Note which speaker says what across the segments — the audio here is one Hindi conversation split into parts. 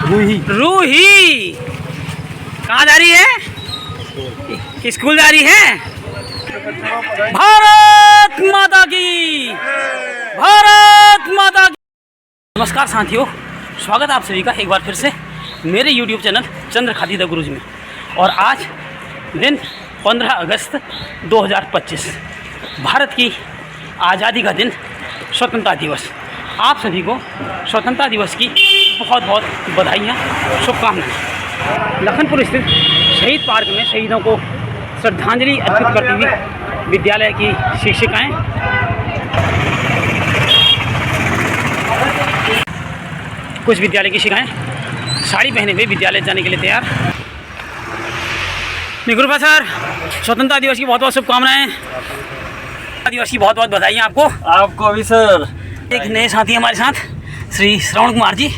Speaker 1: रूही कहाँ जा रही है? स्कूल जा रही है। भारत माता की, भारत माता की। नमस्कार साथियों, स्वागत है आप सभी का एक बार फिर से मेरे YouTube channel Chandra Khadi the Guruji में। और आज दिन 15 अगस्त 2025, भारत की आज़ादी का दिन, स्वतंत्रता दिवस। आप सभी को स्वतंत्रता दिवस की बहुत बहुत बधाइयाँ, शुभकामनाएं। लखनपुर स्थित शहीद पार्क में शहीदों को श्रद्धांजलि अर्पित करती हुई विद्यालय की शिक्षिकाएं कुछ विद्यालय की शिक्षिकाएं साड़ी पहने हुए विद्यालय जाने के लिए तैयार। निगुरुपा सर, स्वतंत्रता दिवस की बहुत बहुत शुभकामनाएं, दिवस की बहुत बहुत बधाइयाँ आपको
Speaker 2: भी सर।
Speaker 1: एक नए साथी हमारे साथ श्री श्रवण कुमार जी।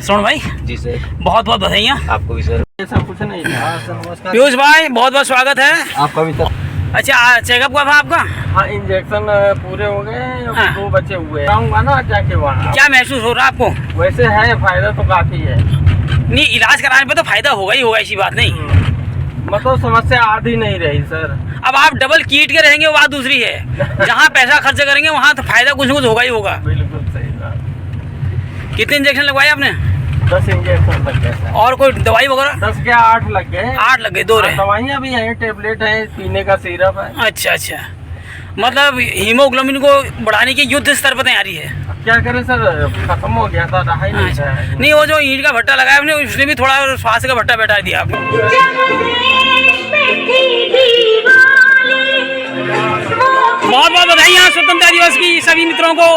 Speaker 1: श्रवण भाई
Speaker 2: जी सर,
Speaker 1: बहुत बहुत बधाइयाँ आपको भी सर।
Speaker 2: ऐसा कुछ नहीं है।
Speaker 1: पीयूष भाई बहुत बहुत स्वागत है
Speaker 2: आपका भी सर।
Speaker 1: अच्छा, चेकअप हुआ था आपका?
Speaker 2: हाँ, इंजेक्शन पूरे हो गए, 2 बचे हुए आऊँगा ना जाके वहाँ।
Speaker 1: क्या महसूस हो रहा है आपको?
Speaker 2: वैसे है, फायदा तो काफी है।
Speaker 1: नहीं, इलाज कराने पे तो फायदा होगा ही होगा, ऐसी बात नहीं।
Speaker 2: मतलब समस्या आधी नहीं रही सर।
Speaker 1: अब आप डबल कीट के रहेंगे वो बात दूसरी है। जहाँ पैसा खर्च करेंगे वहाँ तो फायदा कुछ न कुछ होगा ही होगा।
Speaker 2: बिल्कुल सही बात।
Speaker 1: कितने इंजेक्शन लगवाए आपने?
Speaker 2: 10 इंजेक्शन लग गए।
Speaker 1: और कोई दवाई वगैरह?
Speaker 2: 10 के 8 लग गए।
Speaker 1: 8 लग गए, 2 रहे।
Speaker 2: दवाइयाँ भी हैं, टेबलेट है, पीने का सिरप है।
Speaker 1: अच्छा अच्छा, मतलब हीमोग्लोबिन को बढ़ाने की युद्ध स्तर पर तैयारी है।
Speaker 2: क्या करें सर, खत्म हो गया था, रहा ही नहीं था।
Speaker 1: नहीं, वो जो ईंट का भट्टा लगाया आपने उसने भी थोड़ा स्वास्थ्य का भट्टा बैठा दिया आपने। बहुत बहुत बधाइयाँ स्वतंत्रता दिवस की सभी मित्रों को,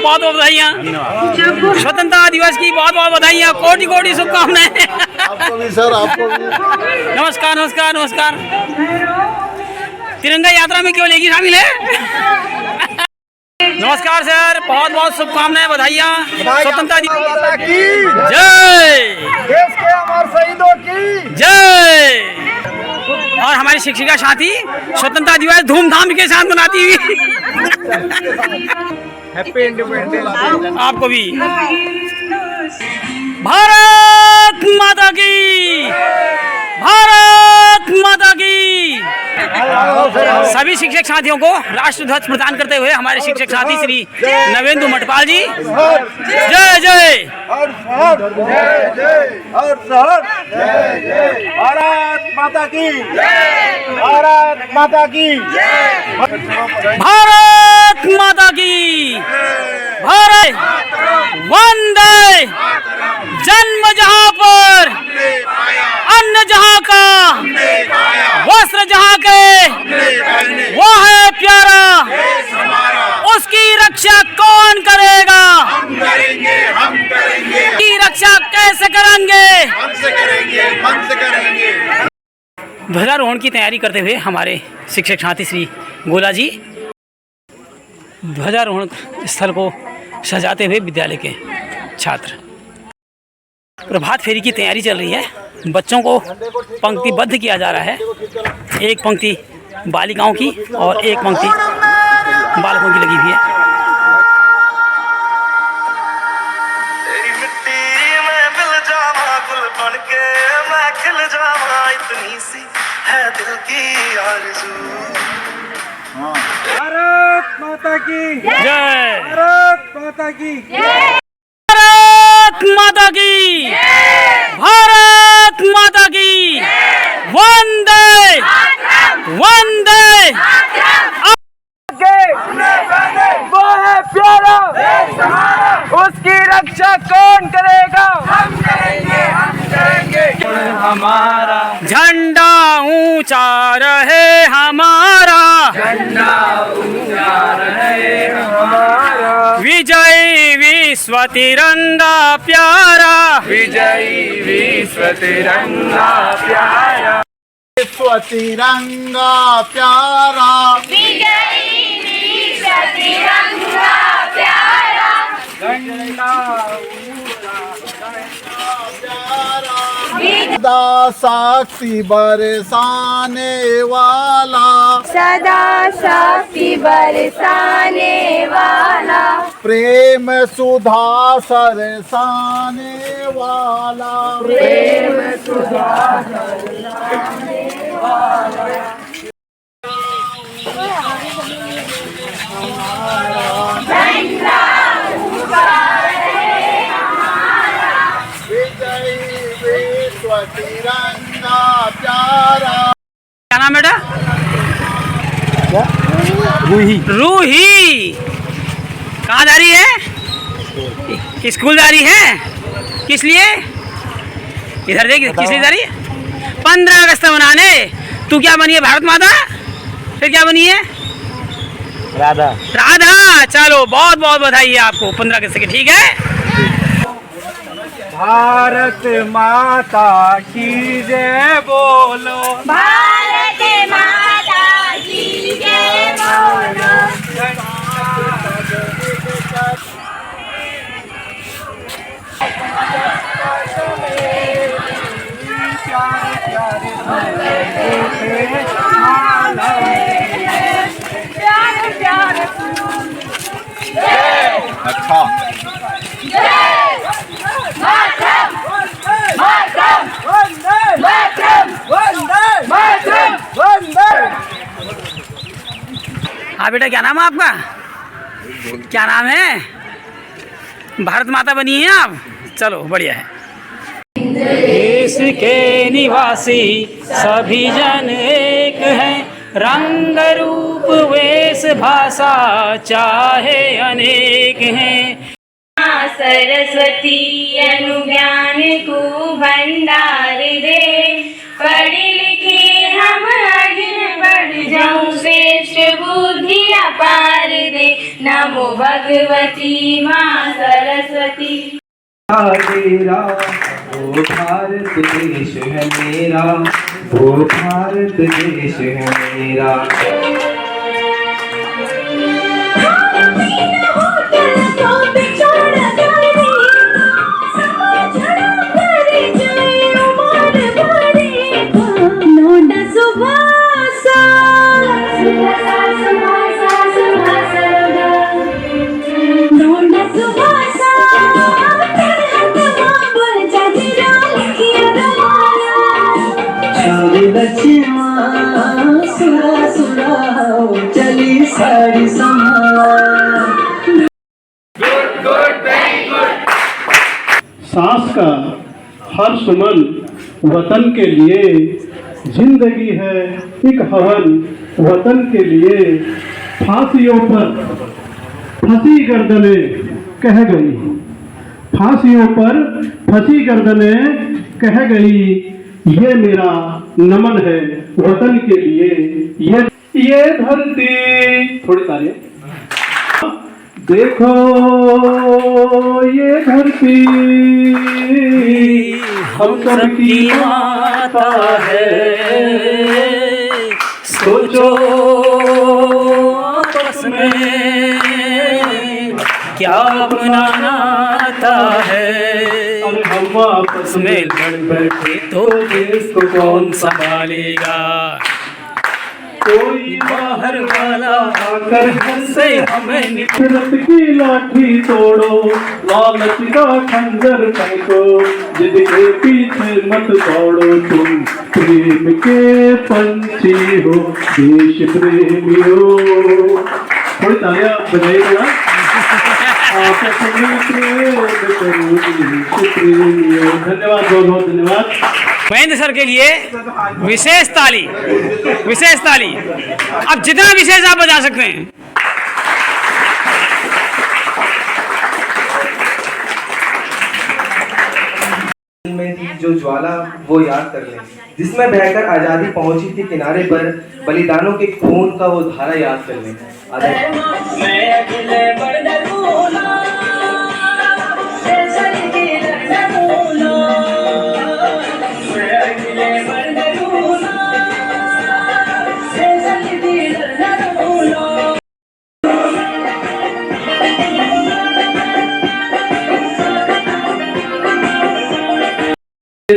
Speaker 1: बहुत बहुत बधाइयाँ स्वतंत्रता दिवस की, बहुत बहुत बधाइयाँ, कोटि कोटि शुभकामनाएं
Speaker 3: आपको भी सर, आपको भी।
Speaker 1: नमस्कार नमस्कार नमस्कार। तिरंगा यात्रा में क्यों लेगी शामिल है? नमस्कार सर, बहुत बहुत शुभकामनाएं, बधाइयाँ स्वतंत्रता दिवस
Speaker 3: की
Speaker 1: जय,
Speaker 3: देश के अमर शहीदों की
Speaker 1: जय। और हमारी शिक्षिका साथी स्वतंत्रता दिवस धूमधाम के साथ मनाती हुई
Speaker 3: हैप्पी इंडिपेंडेंस
Speaker 1: आपको भी। भारत माता की, भारत माता की। सभी शिक्षक साथियों को राष्ट्र ध्वज प्रदान करते हुए हमारे शिक्षक साथी श्री नवेंदु मटपाल जी, जय जय।
Speaker 3: भारत माता की, भारत माता की,
Speaker 1: भारत माता की, भारत वंदे। जन्म जहाँ पर, अन्न जहाँ का, वस्त्र जहाँ के, वो है प्यारा, उसकी रक्षा कौन करेगा?
Speaker 3: हम करेंगे, हम करेंगे,
Speaker 1: की रक्षा कैसे करेंगे?
Speaker 3: हमसे करेंगे, हमसे करेंगे।
Speaker 1: ध्वजारोहण की तैयारी करते हुए हमारे शिक्षक साथी श्री गोला जी ध्वजारोहण स्थल को सजाते हुए विद्यालय के छात्र। प्रभात फेरी की तैयारी चल रही है, बच्चों को पंक्तिबद्ध किया जा रहा है। एक पंक्ति बालिकाओं की और एक पंक्ति बालकों की लगी हुई है।
Speaker 3: भारत माता की
Speaker 1: जय,
Speaker 3: भारत माता की,
Speaker 1: भारत माता की, भारत माता की, वंदे वंदे।
Speaker 3: वो है प्यारा, उसकी रक्षा कौन करेगा? हम करेंगे, हम करेंगे।
Speaker 2: हमारा
Speaker 1: झंडा ऊंचा रहे हमारा,
Speaker 2: झंडा ऊंचा रहे हमारा,
Speaker 1: विजयी विश्व तिरंगा प्यारा,
Speaker 2: विजयी विश्व तिरंगा प्यारा,
Speaker 3: विश्व तिरंगा प्यारा,
Speaker 4: विजयी विश्व तिरंगा प्यारा,
Speaker 3: झंडा ऊंचा प्यारा, सदा शक्ति बरसाने वाला,
Speaker 4: सदा शक्ति बरसाने वाला,
Speaker 3: प्रेम सुधा सरसाने वाला,
Speaker 4: प्रेम सुधा
Speaker 3: विजयी विश्व तिरंगा प्यारा।
Speaker 1: क्या नाम बेटा? रूही। रूही कहाँ जा रही है? स्कूल जा रही है? किस लिए? इधर देख, किस लिए जा रही है? 15 अगस्त मनाने। तू क्या बनी है? भारत माता। फिर क्या बनी है?
Speaker 2: राधा।
Speaker 1: राधा। चलो बहुत बहुत बधाई है आपको 15 अगस्त की। ठीक है।
Speaker 3: भारत माता की जय बोलो,
Speaker 4: भारत माता की जय बोलो।
Speaker 3: अच्छा
Speaker 1: हाँ बेटा, क्या नाम है आपका? क्या नाम है? भारत माता बनी है आप? चलो बढ़िया है। देश के निवासी सभी जन एक हैं, रंग रूप वेश भाषा चाहे अनेक हैं।
Speaker 4: सरस्वती अनुज्ञान को भंडार दे, पढ़ी लिखी हम आगे बढ़ जाऊं, श्रेष्ठ बुद्धि अपार दे। नमो भगवती माँ सरस्वती।
Speaker 5: मेरा वो भारत देश है मेरा, वो भारत देश है मेरा। चली सारी
Speaker 6: सांस का हर सुमन वतन के लिए, जिंदगी है एक हवन वतन के लिए। फांसियों पर फंसी गर्दने कह गई, फांसियों पर फंसी गर्दने कह गई, ये मेरा नमन है वतन के लिए। ये धरती, थोड़ी तालियां। देखो ये धरती हम सबकी माता है, सोचो आपस में क्या अपना नाता है। अरे हम आपस में लड़ बैठे तो देश को कौन संभालेगा? कोई बाहर वाला आकर हंसे हमें नफरत की लाठी तोड़ो, लालच का खंजर फेंको, जिद के पीछे मत दौड़ो। तुम प्रेम के पंछी हो, देश प्रेमी हो। थोड़ी तालियां बजाइए ना। धन्यवाद, बहुत बहुत धन्यवाद
Speaker 1: महेंद्र सर के लिए। विशेष ताली, विशेष ताली। अब जितना विशेष आप बजा सकते हैं।
Speaker 5: में थी जो ज्वाला वो याद कर लें, जिसमें बहकर आजादी पहुंची थी किनारे पर, बलिदानों के खून का वो धारा याद कर लें।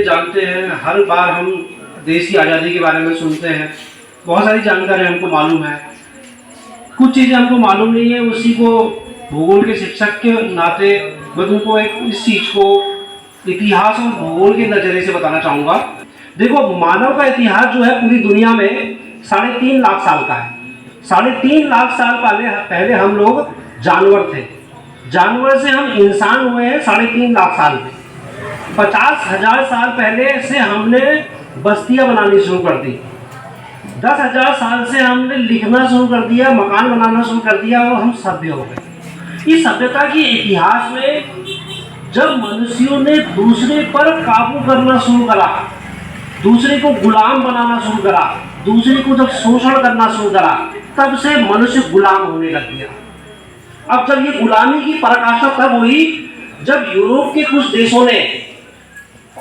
Speaker 7: जानते हैं, हर बार हम देश की आज़ादी के बारे में सुनते हैं, बहुत सारी जानकारी हमको मालूम है, कुछ चीज़ें हमको मालूम नहीं है। उसी को भूगोल के शिक्षक के नाते मैं तुमको इस चीज़ को इतिहास और भूगोल के नज़रिए से बताना चाहूँगा। देखो, मानव का इतिहास जो है पूरी दुनिया में 3.5 लाख साल का है। 3.5 लाख साल पहले हम लोग जानवर थे, जानवर से हम इंसान हुए हैं 3.5 लाख साल में। 50,000 साल पहले से हमने बस्तियां बनानी शुरू कर दी। 10,000 साल से हमने लिखना शुरू कर दिया, मकान बनाना शुरू कर दिया और हम सभ्य हो गए। इस सभ्यता के इतिहास में जब मनुष्यों ने दूसरे पर काबू करना शुरू करा, दूसरे को गुलाम बनाना शुरू करा, दूसरे को जब शोषण करना शुरू करा, तब से मनुष्य गुलाम होने लग गया। अब जब ये गुलामी की पराकाष्ठा तब हुई जब यूरोप के कुछ देशों ने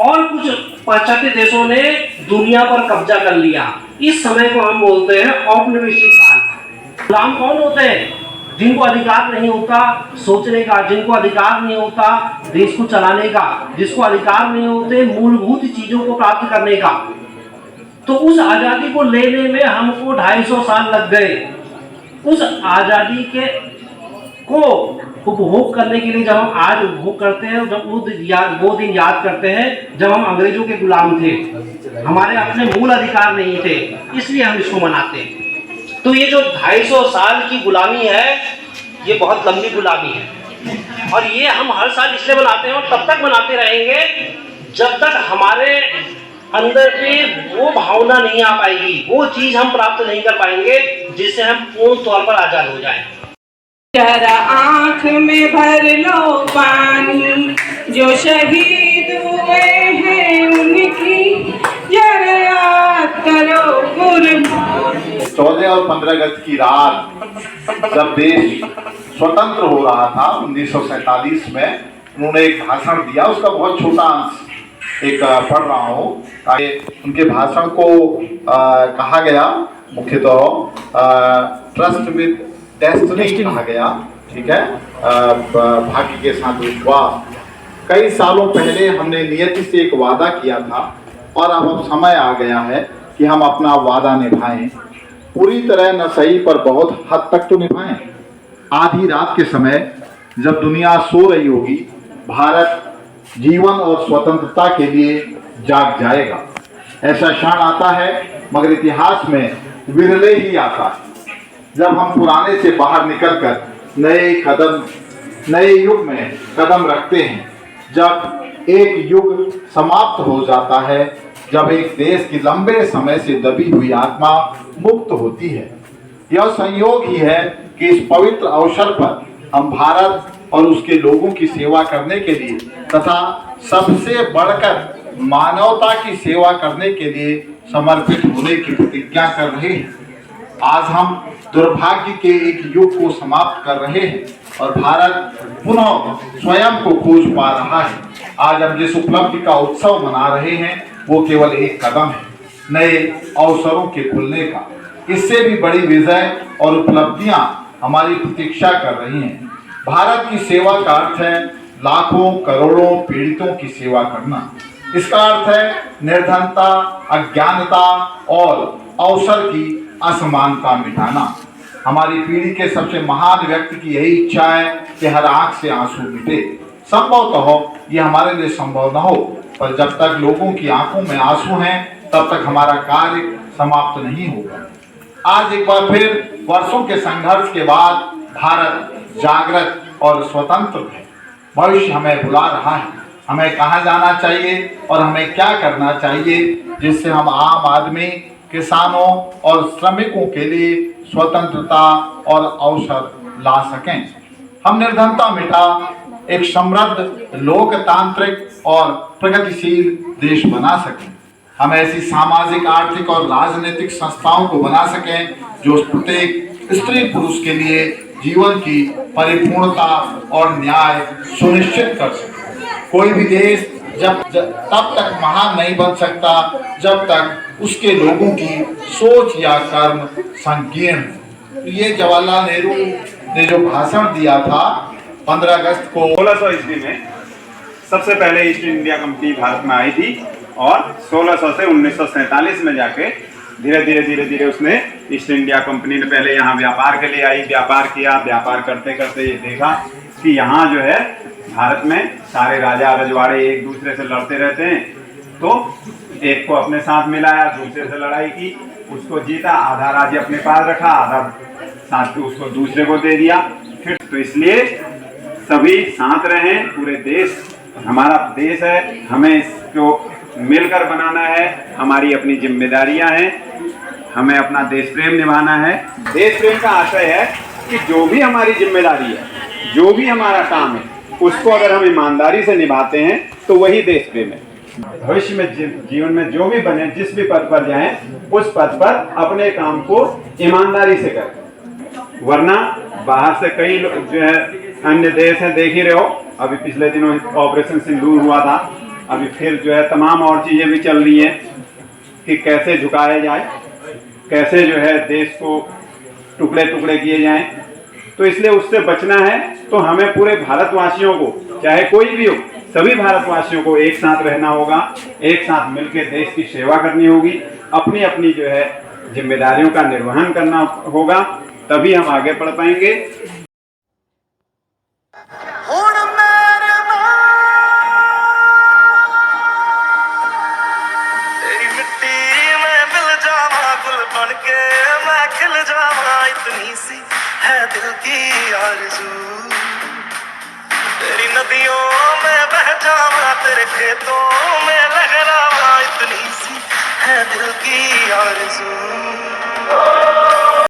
Speaker 7: और कुछ पाश्चात्य देशों ने दुनिया पर कब्जा कर लिया। इस समय को हम बोलते हैं औपनिवेशिक काल। गुलाम कौन होते हैं? जिनको अधिकार नहीं होता सोचने का, जिनको अधिकार नहीं होता देश को चलाने का, जिसको अधिकार नहीं होते मूलभूत चीजों को प्राप्त करने का। तो उस आजादी को लेने में हमको 250 साल लग गए। उस आजादी के को उपभोग करने के लिए जब हम आज उपभोग करते हैं, जब वो दिन याद करते हैं जब हम अंग्रेजों के गुलाम थे, हमारे अपने मूल अधिकार नहीं थे, इसलिए हम इसको मनाते हैं। तो ये जो 250 साल की गुलामी है, ये बहुत लंबी गुलामी है और ये हम हर साल इसलिए मनाते हैं और तब तक मनाते रहेंगे जब तक हमारे अंदर पे वो भावना नहीं आ पाएगी, वो चीज हम प्राप्त नहीं कर पाएंगे जिससे हम पूर्ण तौर पर आजाद हो जाएं।
Speaker 8: जरा आँख में भर लो पानी, जो शहीद हुए हैं उनकी जरा याद करो कुर्बानी।
Speaker 3: 14 और 15 अगस्त की रात जब देश स्वतंत्र हो रहा था 1947 में, उन्होंने एक भाषण दिया। उसका बहुत छोटा अंश एक पढ़ रहा हूँ। उनके भाषण को कहा गया मुख्यतः ट्रस्ट विद डेस्टिनी कहा गया, ठीक है, भाग्य के साथ विश्वास। कई सालों पहले हमने नियति से एक वादा किया था और अब समय आ गया है कि हम अपना वादा निभाएं। पूरी तरह न सही पर बहुत हद तक तो निभाएं। आधी रात के समय जब दुनिया सो रही होगी, भारत जीवन और स्वतंत्रता के लिए जाग जाएगा। ऐसा क्षण आता है, मगर इतिहास में विरले ही आता है, जब हम पुराने से बाहर निकलकर नए युग में कदम रखते हैं। जब एक युग समाप्त हो जाता है, जब एक देश की लंबे समय से दबी हुई आत्मा मुक्त होती है। यह संयोग ही है कि इस पवित्र अवसर पर हम भारत और उसके लोगों की सेवा करने के लिए तथा सबसे बढ़कर मानवता की सेवा करने के लिए समर्पित होने की प्रतिज्ञा कर रहे हैं। आज हम दुर्भाग्य के एक युग को समाप्त कर रहे हैं और भारत पुनः स्वयं को खोज पा रहा है। आज हम जिस उपलब्धि का उत्सव मना रहे हैं वो केवल एक कदम है नए अवसरों के खुलने का। इससे भी बड़ी विजय और उपलब्धियां हमारी प्रतीक्षा कर रही हैं। भारत की सेवा का अर्थ है लाखों करोड़ों पीड़ितों की सेवा करना। इसका अर्थ है निर्धनता, अज्ञानता और अवसर की असमानता मिटाना। हमारी पीढ़ी के सबसे महान व्यक्ति की यही इच्छा है कि हर आंख से आंसू मिटे। संभवतः ये हमारे लिए संभव न हो, पर जब तक लोगों की आंखों में आंसू हैं तब तक हमारा कार्य समाप्त नहीं होगा। आज एक बार फिर वर्षों के संघर्ष के बाद भारत जागृत और स्वतंत्र है। भविष्य हमें बुला रहा है। हमें कहाँ जाना चाहिए और हमें क्या करना चाहिए जिससे हम आम आदमी, किसानों और श्रमिकों के लिए स्वतंत्रता और अवसर ला सकें। हम निर्धनता मिटा एक समृद्ध, लोकतांत्रिक और प्रगतिशील देश बना सकें। हम ऐसी सामाजिक, आर्थिक और राजनीतिक संस्थाओं को बना सकें जो प्रत्येक स्त्री पुरुष के लिए जीवन की परिपूर्णता और न्याय सुनिश्चित कर सके। कोई भी देश तब तक महान नहीं बन सकता जब तक उसके लोगों की सोच या कर्म संकीर्ण हो। ये जवाहरलाल नेहरू ने जो भाषण दिया था 15 अगस्त को
Speaker 9: 1600 ईस्वी में सबसे पहले ईस्ट इंडिया कंपनी भारत में आई थी और 1600 से 1947 में जाके धीरे धीरे उसने ईस्ट इंडिया कंपनी ने पहले यहाँ व्यापार के लिए आई, व्यापार किया, व्यापार करते करते ये देखा कि यहाँ जो है भारत में सारे राजा रजवाड़े एक दूसरे से लड़ते रहते हैं, तो एक को अपने साथ मिलाया, दूसरे से लड़ाई की, उसको जीता, आधा राज्य अपने पास रखा, आधा साथ उसको दूसरे को दे दिया। फिर तो इसलिए सभी साथ रहें, पूरे देश हमारा देश है, हमें इसको मिलकर बनाना है, हमारी अपनी जिम्मेदारियां हैं, हमें अपना देश प्रेम निभाना है। देश प्रेम का आशय है कि जो भी हमारी जिम्मेदारी है, जो भी हमारा काम है, उसको अगर हम ईमानदारी से निभाते हैं तो वही देश प्रेम है। भविष्य में जीवन में जो भी बने, जिस भी पद पर जाएं, उस पद पर अपने काम को ईमानदारी से करें, वरना बाहर से कई लोग जो है अन्य देश हैं, देख ही रहे हो, अभी पिछले दिनों ऑपरेशन सिंदूर हुआ था, अभी फिर जो है तमाम और चीजें भी चल रही हैं कि कैसे झुकाया जाए, कैसे जो है देश को टुकड़े टुकड़े किए जाएं। तो इसलिए उससे बचना है तो हमें पूरे भारतवासियों को, चाहे कोई भी हो, सभी भारतवासियों को एक साथ रहना होगा, एक साथ मिलकर देश की सेवा करनी होगी, अपनी अपनी जो है जिम्मेदारियों का निर्वहन करना होगा, तभी हम आगे बढ़ पाएंगे।
Speaker 10: इतनी सी है दिल की आरज़ू, तेरी नदियों में बह जावा, तेरे खेतों में लहरावा, इतनी सी है दिल की आरज़ू।